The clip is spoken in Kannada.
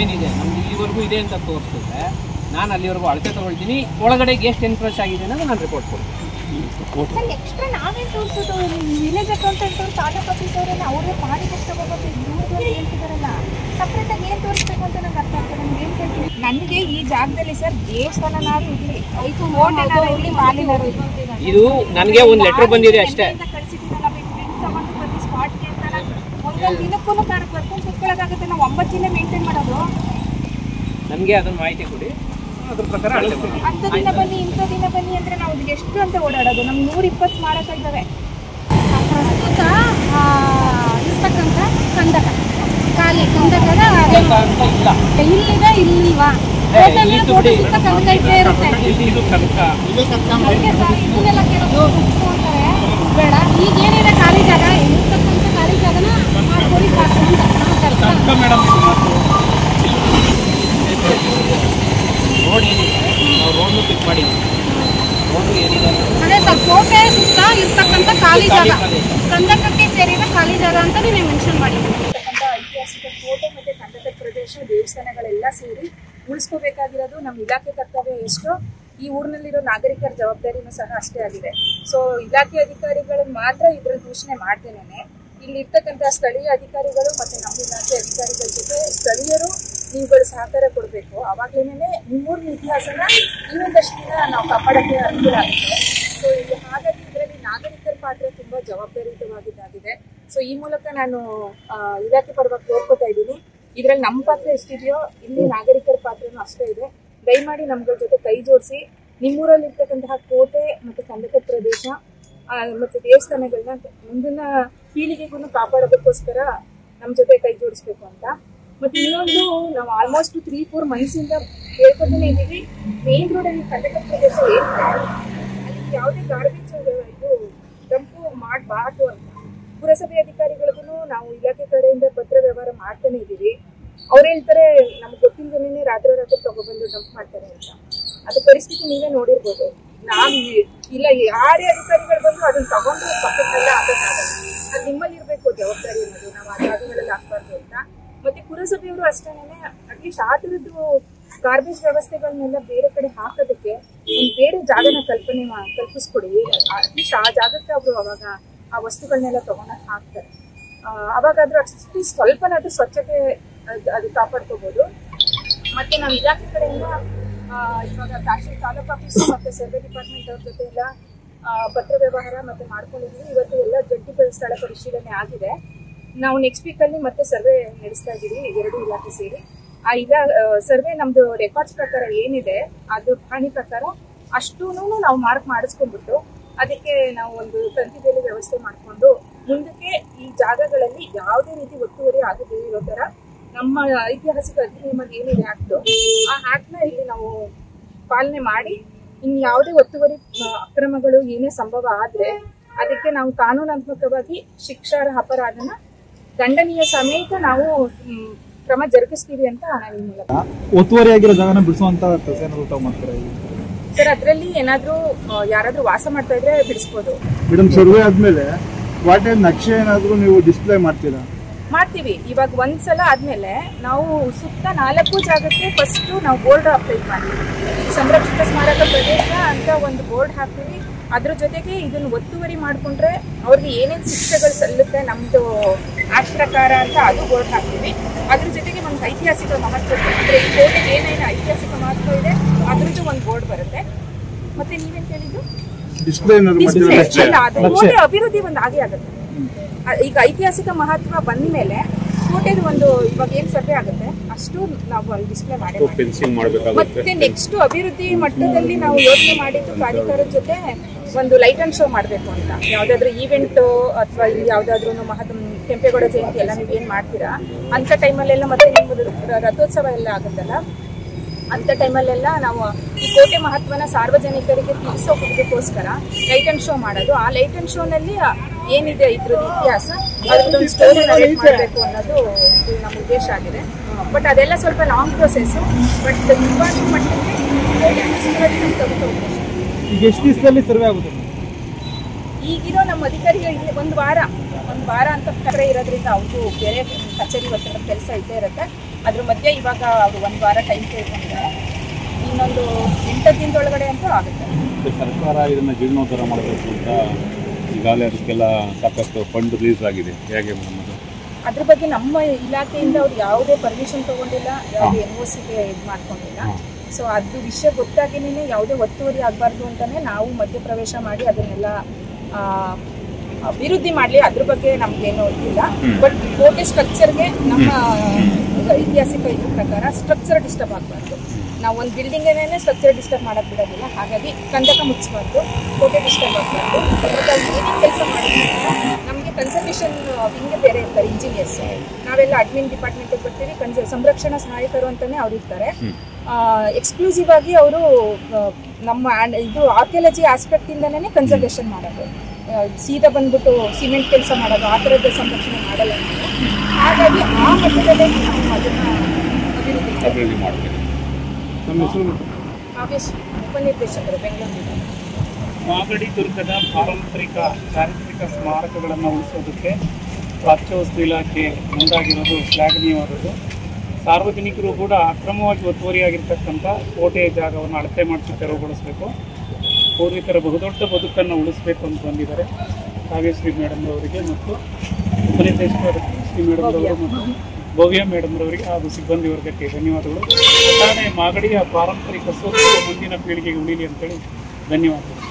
ಏನಿದೆ ನಮ್ದು ಇಲ್ಲಿವರೆಗೂ ಇದೆ ಅಂತ ತೋರಿಸಿದ್ರೆ ನಾನು ಅಲ್ಲಿವರೆಗೂ ಅಳತೆ ತಗೊಳ್ತೀನಿ, ಒಳಗಡೆಗೆ ಎಷ್ಟು ಎನ್ಕ್ರೋಚ್ ಆಗಿದೆ ಅನ್ನೋದು ನಾನು ರಿಪೋರ್ಟ್ ಕೊಡ್ತೀನಿ. ಎಕ್ಸ್ಟ್ರಾ ನಾವೇನು ತೋರಿಸೋದು, ವಿಲೇಜ್ ಅಕೌಂಟೆಂಟ್ ಅವರು ತಾಲೂಕು ಆಫೀಸವರೆಲ್ಲ ಅವರೇ ಮಾಡಿ ತಗೋಬೇಕು. ಇವ್ರದ್ದು ಹೇಳ್ತಿದಾರಲ್ಲ ಸಪ್ರೇಟಾಗಿ ಏನು ತೋರಿಸ್ಬೇಕು ಅಂತ ನಂಗೆ ಅರ್ಥ ಆಗ್ತದೆ. ನಮ್ಗೆ ಏನು ಹೇಳ್ತೀವಿ, ನನಗೆ ಈ ಜಾಗದಲ್ಲಿ ಸರ್ ದೇವಸ್ಥಾನನಾದ್ರು ಇರಲಿ, ಆಯಿತು ಹೋಟೆಲ್ನಾರು ಇರಲಿ, ಮಾಲಿನಾರು ಇರಲಿ, ಇದು ನನಗೆ ಒಂದು ಲೆಟ್ರ್ ಬಂದಿದೆ ಅಷ್ಟೇ. ಕಳಿಸಿದ್ದೀನಲ್ಲ ತಗೊಂಡು ಬಂದು ಸ್ಪಾಟ್ಗೆ ಅಂತ ಒಂದೊಂದು ದಿನಕ್ಕೂ ಕಾರಕ್ಕೆ ಬರ್ಕೊಂಡು ಕುತ್ಕೊಳ್ಳೋದಾಗುತ್ತೆ. ನಾವು 9 ದಿನ ಮೇಂಟೈನ್ ಮಾಡೋದು. ನನಗೆ ಅದನ್ನು ಮಾಹಿತಿ ಕೊಡಿ, ಅದ್ರ ಪ್ರಕಾರ ಅಂಥ ದಿನ ಬನ್ನಿ ಇಂಥ ದಿನ ಬನ್ನಿ ಅಂದರೆ ನಾವು ಎಷ್ಟು ಅಂತ ಓಡಾಡೋದು. ನಮ್ಗೆ 120 ಮಾರಾಟ ಇದ್ದಾವೆ. ಪ್ರಸ್ತುತ ಇರ್ತಕ್ಕಂಥ ಕಂದಕ ಖಾಲಿ ಕಂದಕದ ಇಲ್ಲಿದೆ ಇಲ್ಲಿಲ್ವಾ ಫೋಟೋ ಸುತ್ತ ಕಂದಕ ಇದ್ದೇ ಇರುತ್ತೆ. ಇದನ್ನೆಲ್ಲ ಕೇಳೋದು ಅಂತಾರೆ ಬೇಡ. ಈಗ ಏನಿದೆ ಖಾಲಿ ಜಾಗ ಇರ್ತಕ್ಕಂಥ ಖಾಲಿ ಜಾಗನ ಮಾಡ್ಕೊಡಿ ಸಾಕು ಅಂತ ರೋಡ್ ಏನಿದೆ ನಾವು ರೋಡ್ನು ಪಿಕ್ ಮಾಡಿದ್ದೀವಿ. ರೋಡು ಏನಿದೆ ಅದೇ ಸರ್ ಕೋಟೆ ಸುತ್ತ ಇರ್ತಕ್ಕಂಥ ಖಾಲಿ ಜಾಗ ಕಂದಕಕ್ಕೆ ಸೇರಿದ ಖಾಲಿ ಜಾಗ ಅಂತ ನೀವು ಮೆನ್ಷನ್ ಮಾಡಿದ್ದೀವಿ. ಐತಿಹಾಸಿಕ ಕೋಟೆ ಮತ್ತು ಕಂದಕ ಪ್ರದೇಶ ದೇವಸ್ಥಾನಗಳೆಲ್ಲ ಸೇರಿ ಉಳಿಸ್ಕೋಬೇಕಾಗಿರೋದು ನಮ್ಮ ಇಲಾಖೆ ಕರ್ತವ್ಯ ಎಷ್ಟೋ ಈ ಊರಿನಲ್ಲಿರೋ ನಾಗರಿಕರ ಜವಾಬ್ದಾರಿನೂ ಸಹ ಅಷ್ಟೇ ಆಗಿದೆ. ಸೊ ಇಲಾಖೆ ಅಧಿಕಾರಿಗಳನ್ನ ಮಾತ್ರ ಇದರ ದೂಷಣೆ ಮಾಡ್ತೇನೆ. ಇಲ್ಲಿ ಇರ್ತಕ್ಕಂಥ ಸ್ಥಳೀಯ ಅಧಿಕಾರಿಗಳು ಮತ್ತು ನಮ್ಮ ಇಲಾಖೆ ಅಧಿಕಾರಿಗಳ ಜೊತೆ ಸ್ಥಳೀಯರು ನೀವುಗಳು ಸಹಕಾರ ಕೊಡಬೇಕು. ಆವಾಗಲೇ ನಿಮ್ಮೂರಿನ ಇತಿಹಾಸನ ಇನ್ನೊಂದಷ್ಟು ದಿನ ನಾವು ಕಾಪಾಡೋಕ್ಕೆ ಅನುಕೂಲ ಆಗುತ್ತೆ. ಸೊ ಇಲ್ಲಿ ಹಾಗಾಗಿ ಇದರಲ್ಲಿ ನಾಗರಿಕರ ಪಾತ್ರ ತುಂಬ ಜವಾಬ್ದಾರಿಯುತವಾಗಿದ್ದಾಗಿದೆ. ಸೊ ಈ ಮೂಲಕ ನಾನು ಇಲಾಖೆ ಪರವಾಗಿ ಕೋರ್ಕೋತಾ ಇದ್ದೀನಿ. ಇದರಲ್ಲಿ ನಮ್ಮ ಪಾತ್ರ ಎಷ್ಟಿದೆಯೋ ಇಲ್ಲಿ ನಾಗರಿಕರ ಪಾತ್ರನೂ ಅಷ್ಟೇ ಇದೆ. ದಯಮಾಡಿ ನಮ್ಗಳ ಜೊತೆ ಕೈ ಜೋಡಿಸಿ ನಿಮ್ಮೂರಲ್ಲಿರ್ತಕ್ಕಂತಹ ಕೋಟೆ ಮತ್ತು ಕಂದಕ ಪ್ರದೇಶ ಮತ್ತು ದೇವಸ್ಥಾನಗಳನ್ನ ಮುಂದಿನ ಪೀಳಿಗೆಗೂ ಕಾಪಾಡೋದಕ್ಕೋಸ್ಕರ ನಮ್ಮ ಜೊತೆ ಕೈ ಜೋಡಿಸ್ಬೇಕು ಅಂತ. ಮತ್ತು ಇನ್ನೊಂದು ನಾವು ಆಲ್ಮೋಸ್ಟ್ 3-4 ಮಂತ್ಸಿಂದ ಹೇಳ್ಕೊತಾನೆ ಇದ್ದೀವಿ, ಮೇನ್ ರೋಡಲ್ಲಿ ಕಂದಕ ಪ್ರದೇಶ ಅಲ್ಲಿ ಯಾವುದೇ ಗಾರ್ಬೇಜ್ ಇದು ಡಂಪು ಮಾಡಬಾರ್ದು ಅಂತ ಪುರಸಭೆ ಅಧಿಕಾರಿಗಳಿಗೂ ನಾವು ಇಲಾಖೆ ಕಡೆಯಿಂದ ಪತ್ರ ವ್ಯವಹಾರ ಮಾಡ್ತಾನೆ ಇದ್ದೀವಿ. ಅವ್ರು ಹೇಳ್ತಾರೆ ನಮ್ಗೆ ಗೊತ್ತಿಲ್ಲದೇನೆ ರಾತ್ರಿ ತಗೊಬಂದು ಡಂಪ್ ಮಾಡ್ತಾರೆ ಅಂತ. ಅದು ಪರಿಸ್ಥಿತಿ ನೀವೇ ನೋಡಿರ್ಬೋದು. ನಾವು ಇಲ್ಲ ಯಾರೇ ಅಧಿಕಾರಿಗಳು ಬಂದು ಅದನ್ನ ತಗೊಂಡು ಪಕ್ಕಕ್ಕೆಲ್ಲ ಹಾಕೋಕ್ಕಾಗಲ್ಲ. ಅದು ನಿಮ್ಮಲ್ಲಿ ಇರಬೇಕು ಜವಾಬ್ದಾರಿ ಅನ್ನೋದು, ನಾವು ಆ ಜಾಗಗಳಲ್ಲಿ ಹಾಕ್ಬಾರ್ದು ಅಂತ. ಮತ್ತೆ ಪುರಸಭೆಯವರು ಅಷ್ಟೇನೆ ಅಟ್ಲೀಸ್ಟ್ ಆ ಥರದ್ದು ಗಾರ್ಬೇಜ್ ವ್ಯವಸ್ಥೆಗಳನ್ನೆಲ್ಲ ಬೇರೆ ಕಡೆ ಹಾಕೋದಕ್ಕೆ ಒಂದು ಬೇರೆ ಜಾಗನ ಕಲ್ಪಿಸ್ಕೊಡಿ. ಅಟ್ಲೀಸ್ಟ್ ಆ ಜಾಗಕ್ಕೆ ಅವರು ಅವಾಗ ಆ ವಸ್ತುಗಳನ್ನೆಲ್ಲ ತಗೊಂಡಾಗ ಹಾಕ್ತಾರೆ. ಅವಾಗಾದ್ರೂ ಅಟ್ಲೀಸ್ಟ್ ಸ್ವಲ್ಪನಾದ್ರೂ ಸ್ವಚ್ಛತೆ ಅದು ಕಾಪಾಡ್ಕೋಬಹುದು. ಮತ್ತೆ ನಾವು ಇಲಾಖೆ ಕಡೆಯಿಂದ ಇವಾಗ ತಾಲೂಕು ಆಫೀಸ್ ಮತ್ತು ಸರ್ವೆ ಡಿಪಾರ್ಟ್ಮೆಂಟ್ ಅವ್ರ ಜೊತೆ ಎಲ್ಲ ಪತ್ರ ವ್ಯವಹಾರ ಮತ್ತೆ ಮಾಡ್ಕೊಂಡಿದ್ದೀವಿ. ಇವತ್ತು ಎಲ್ಲ ಜಂಟಿ ಸ್ಥಳ ಪರಿಶೀಲನೆ ಆಗಿದೆ. ನಾವು ನೆಕ್ಸ್ಟ್ ವೀಕಲ್ಲಿ ಮತ್ತೆ ಸರ್ವೆ ನಡೆಸ್ತಾ ಇದ್ದೀವಿ, 2 ಇಲಾಖೆ ಸೇರಿ. ಆ ಸರ್ವೆ ನಮ್ದು ರೆಕಾರ್ಡ್ಸ್ ಪ್ರಕಾರ ಏನಿದೆ ಅದು ಪ್ರಾಣಿ ಪ್ರಕಾರ ಅಷ್ಟೂ ನಾವು ಮಾರ್ಕ್ ಮಾಡಿಸ್ಕೊಂಡ್ಬಿಟ್ಟು ಅದಕ್ಕೆ ನಾವು ಒಂದು ತಂತಿಬೇಲಿ ವ್ಯವಸ್ಥೆ ಮಾಡಿಕೊಂಡು ಮುಂದಕ್ಕೆ ಈ ಜಾಗಗಳಲ್ಲಿ ಯಾವುದೇ ರೀತಿ ಒತ್ತುವರಿ ಆಗದೇ ಇರೋ ಥರ ನಮ್ಮ ಐತಿಹಾಸಿಕ ಅಧಿನಿಯಮ ಏನಿದೆ ಆಕ್ಟು, ಆ ಆಕ್ಟ್ನ ಇಲ್ಲಿ ನಾವು ಪಾಲನೆ ಮಾಡಿ ಇನ್ನು ಯಾವುದೇ ಒತ್ತುವರಿ ಅಕ್ರಮಗಳು ಏನೇ ಸಂಭವ ಆದರೆ ಅದಕ್ಕೆ ನಾವು ಕಾನೂನಾತ್ಮಕವಾಗಿ ಶಿಕ್ಷಾರ್ಹ ಅಪರಾಧನ ದಂಡನೀಯ ಸಮೇತ ನಾವು ಕ್ರಮ ಜರುಗಿಸ್ತೀವಿ ಅಂತ ನಾನು ಈ ಮೂಲಕ. ಒತ್ತುವರಿಯಾಗಿರೋ ಜಾಗನ ಬಿಡಿಸುವಂತ ಕೆಲಸ ಏನಾದ್ರು ಮಾಡ್ತಾರೆ ಸರ್? ಅದರಲ್ಲಿ ಏನಾದರೂ ಯಾರಾದರೂ ವಾಸ ಮಾಡ್ತಾ ಇದ್ರೆ ಬಿಡಿಸ್ಬೋದು. ಮೇಡಮ್, ಸರ್ವೆ ಆದ್ಮೇಲೆ ವಾಟರ್ ನಕ್ಷೆ ಏನಾದರೂ ನೀವು ಡಿಸ್ಪ್ಲೇ ಮಾಡ್ತೀರಾ? ಮಾಡ್ತೀವಿ. ಇವಾಗ ಒಂದ್ಸಲ ಆದ್ಮೇಲೆ ನಾವು ಸುತ್ತ 4 ಜಾಗಕ್ಕೆ ಫಸ್ಟ್ ನಾವು ಬೋರ್ಡ್ ಅಪ್ಲೈಟ್ ಮಾಡ್ತೀವಿ. ಸಂರಕ್ಷಿತ ಸ್ಮಾರಕ ಪ್ರದೇಶ ಅಂತ ಒಂದು ಬೋರ್ಡ್ ಹಾಕ್ತೀವಿ. ಅದ್ರ ಜೊತೆಗೆ ಇದನ್ನು ಒತ್ತುವರಿ ಮಾಡಿಕೊಂಡ್ರೆ ಅವ್ರಿಗೆ ಏನೇನು ಶಿಕ್ಷೆಗಳು ಸಲ್ಲುತ್ತೆ ನಮ್ಮದು ಆಕ್ಟ್ ಪ್ರಕಾರ ಅಂತ ಅದು ಬೋರ್ಡ್ ಹಾಕ್ತೀವಿ. ಅದ್ರ ಜೊತೆಗೆ ಒಂದು ಐತಿಹಾಸಿಕ ಮಹತ್ವ ಅಂದರೆ ಈ ಕೋಟೆಗೆ ಏನೇನು ಐತಿಹಾಸಿಕ ಮಹತ್ವ ಇದೆ ಅದ್ರದ್ದು ಒಂದು ಬೋರ್ಡ್ ಬರುತ್ತೆ. ಮತ್ತೆ ನೀವೇನು ಕೇಳಿದ್ದು? ಕೋಟೆ ಅಭಿವೃದ್ಧಿ ಒಂದು ಆಗೇ ಆಗುತ್ತೆ. ಈಗ ಐತಿಹಾಸಿಕ ಮಹತ್ವ ಬಂದ ಮೇಲೆ ಕೋಟೆದು ಒಂದು ಇವಾಗ ಏನ್ ಸರ್ವೆ ಆಗುತ್ತೆ ಅಷ್ಟು ನಾವು ಡಿಸ್ಪ್ಲೇ ಮಾಡಿ ಮತ್ತೆ ನೆಕ್ಸ್ಟ್ ಅಭಿವೃದ್ಧಿ ಮಟ್ಟದಲ್ಲಿ ನಾವು ಯೋಚನೆ ಮಾಡಿದ್ದು ಪ್ರಾಧಿಕಾರದ ಜೊತೆ ಒಂದು ಲೈಟ್ ಅಂಡ್ ಶೋ ಮಾಡಬೇಕು ಅಂತ. ಯಾವ್ದಾದ್ರು ಈವೆಂಟ್ ಅಥವಾ ಇಲ್ಲಿ ಯಾವ್ದಾದ್ರು ಕೆಂಪೇಗೌಡ ಜಯಂತಿ ಎಲ್ಲ ನೀವು ಏನ್ ಮಾಡ್ತೀರಾ ಅಂತ ಟೈಮಲ್ಲೆಲ್ಲ ಮತ್ತೆ ನಿಮ್ಮದು ರಥೋತ್ಸವ ಎಲ್ಲ ಆಗುತ್ತಲ್ಲ ಅಂಥ ಟೈಮಲ್ಲೆಲ್ಲ ನಾವು ಈ ಕೋಟೆ ಮಹತ್ವನ ಸಾರ್ವಜನಿಕರಿಗೆ ತಿಳಿಸೋದಕ್ಕೋಸ್ಕರ ಲೈಟ್ ಅಂಡ್ ಶೋ ಮಾಡೋದು. ಆ ಲೈಟ್ ಅಂಡ್ ಶೋನಲ್ಲಿ ಏನಿದೆ ಇದ್ರದ್ದು ಇತಿಹಾಸ ಅದೊಂದು ಸ್ಟೋರಿ ನರೇಟ್ ಮಾಡಬೇಕು ಅನ್ನೋದು ನಮ್ಮ ಉದ್ದೇಶ ಆಗಿದೆ. ಬಟ್ ಅದೆಲ್ಲ ಸ್ವಲ್ಪ ಲಾಂಗ್ ಪ್ರೊಸೆಸ್ಸು. ಬಟ್ ಇವಾಗ ಮಟ್ಟಿಗೆ ಈಗ ಎಷ್ಟು ದಿವಸದಲ್ಲಿ ಸರ್ವೆ ಆಗುತ್ತೆ? ಈಗಿರೋ ನಮ್ಮ ಅಧಿಕಾರಿಗಳಿಗೆ ಒಂದು ವಾರ ಅಂತ ಕರೆ ಇರೋದ್ರಿಂದ ಅವ್ರಿಗೂ ಬೇರೆ ಕಚೇರಿ ಒತ್ತಡ ಕೆಲಸ ಇದ್ದೇ ಇರುತ್ತೆ. ಅದ್ರ ಮಧ್ಯೆ ಇವಾಗ ಅವರು 1 ವಾರ ಟೈಮ್ ಕೇಳ್ಕೊಂಡಿದ್ದಾರೆ. ಇನ್ನೊಂದು 8 ದಿನದೊಳಗಡೆ ಅಂತೂ ಆಗುತ್ತೆ. ಸರ್ಕಾರ ಇದನ್ನ ಜೀರ್ಣೋದ್ಧಾರ ಮಾಡಬೇಕು ಅಂತ ಈಗಾಗಲೇ ಅದಕ್ಕೆಲ್ಲ ಸಾಕಷ್ಟು ಫಂಡ್ ರಿಲೀಸ್ ಆಗಿದೆ. ಹೇಗೆ ಮೇಡಮ್ ಅದು? ಅದ್ರ ಬಗ್ಗೆ ನಮ್ಮ ಇಲಾಖೆಯಿಂದ ಅವ್ರು ಯಾವುದೇ ಪರ್ಮಿಷನ್ ತಗೊಂಡಿಲ್ಲ, ಯಾವುದೇ NOCಗೆ ಇದು ಮಾಡ್ಕೊಂಡಿಲ್ಲ. ಸೊ ಅದು ವಿಷಯ ಗೊತ್ತಾಗಿನೇ ಯಾವುದೇ ಒತ್ತುವರಿ ಆಗಬಾರ್ದು ಅಂತಾನೆ ನಾವು ಮಧ್ಯಪ್ರವೇಶ ಮಾಡಿ ಅದನ್ನೆಲ್ಲ ಅಭಿವೃದ್ಧಿ ಮಾಡಲಿ. ಅದ್ರ ಬಗ್ಗೆ ನಮ್ಗೇನು ಇದಿಲ್ಲ. ಬಟ್ ಕೋಟೆ ಸ್ಟ್ರಕ್ಚರ್ಗೆ ನಮ್ಮ ಐತಿಹಾಸಿಕ ಇದ್ರ ಪ್ರಕಾರ ಸ್ಟ್ರಕ್ಚರ್ ಡಿಸ್ಟರ್ಬ್ ಆಗಬಾರ್ದು. ನಾವು ಒಂದು ಬಿಲ್ಡಿಂಗೇನೇ ಸ್ಟ್ರಕ್ಚರ್ ಡಿಸ್ಟರ್ಬ್ ಮಾಡೋಕ್ಕೆ ಬಿಡೋದಿಲ್ಲ. ಹಾಗಾಗಿ ಕಂದಕ ಮುಚ್ಚಬಾರ್ದು, ಕೋಟೆ ಡಿಸ್ಟರ್ಬ್ ಆಗಬಾರ್ದು. ಮತ್ತು ಅದು ಏನೇನು ಕೆಲಸ ಮಾಡಿದ್ರೆ ನಮಗೆ ಕನ್ಸರ್ವೇಷನ್ ಹಿಂಗೆ ಬೇರೆ ಇರ್ತಾರೆ ಇಂಜಿನಿಯರ್ಸ್. ನಾವೆಲ್ಲ ಅಡ್ಮಿನ್ ಡಿಪಾರ್ಟ್ಮೆಂಟಿಗೆ ಬರ್ತೀವಿ. ಸಂರಕ್ಷಣಾ ಸಹಾಯಕರು ಅಂತಲೇ ಅವ್ರು ಇರ್ತಾರೆ. ಎಕ್ಸ್ಕ್ಲೂಸಿವ್ ಆಗಿ ಅವರು ನಮ್ಮ ಇದು ಆರ್ಕಿಯಾಲಜಿ ಆಸ್ಪೆಕ್ಟಿಂದನೇ ಕನ್ಸರ್ವೇಷನ್ ಮಾಡೋದು. ಸೀದಾ ಬಂದ್ಬಿಟ್ಟು ಸಿಮೆಂಟ್ ಕೆಲಸ ಮಾಡೋದು ಆ ಥರದ ಸಂರಕ್ಷಣೆ ಮಾಡಲ್ಲ. ಹಾಗಾಗಿ ಆ ಮಟ್ಟದಲ್ಲೇ ನಾವು ಅದನ್ನು ಅಭಿವೃದ್ಧಿ ಮಾಡ್ತೀವಿ. ನಮ್ಮ ಹೆಸರು ಆವೇಶ್ ಉಪನಿರ್ದೇಶಕರು ಬೆಂಗಳೂರಿನ. ಮಾಗಡಿ ದುರ್ಗದ ಪಾರಂಪರಿಕ ಚಾರಿತ್ರಿಕ ಸ್ಮಾರಕಗಳನ್ನು ಉಳಿಸೋದಕ್ಕೆ ಪ್ರಾಚ್ಯವಸ್ತು ಇಲಾಖೆ ಮುಂದಾಗಿರೋದು ಶ್ಲಾಘನೀಯವಾದದ್ದು. ಸಾರ್ವಜನಿಕರು ಕೂಡ ಅಕ್ರಮವಾಗಿ ಒತ್ತುವರಿಯಾಗಿರ್ತಕ್ಕಂಥ ಕೋಟೆಯ ಜಾಗವನ್ನು ಅಳತೆ ಮಾಡಿಸಿ ತೆರವುಗೊಳಿಸಬೇಕು. ಪೂರ್ವಿಕರ ಬಹುದೊಡ್ಡ ಬದುಕನ್ನು ಉಳಿಸಬೇಕು ಅಂತ ಬಂದಿದ್ದಾರೆ. ಕಾವ್ಯಶ್ರೀ ಮೇಡಮ್ರವರಿಗೆ ಮತ್ತು ಉಪನಿರ್ದೇಶಕರ ಶ್ರೀ ಮೇಡಮ್ರವರು ಮತ್ತು ಭವ್ಯ ಮೇಡಮ್ರವರಿಗೆ ಹಾಗೂ ಸಿಬ್ಬಂದಿ ವರ್ಗಕ್ಕೆ ಧನ್ಯವಾದಗಳು. ಒಟ್ಟಾರೆ ಮಾಗಡಿಯ ಪಾರಂಪರಿಕ ಸ್ವತ್ತು ಮುಂದಿನ ಪೀಳಿಗೆಗೆ ಉಳಿಲಿ ಅಂತೇಳಿ ಧನ್ಯವಾದಗಳು.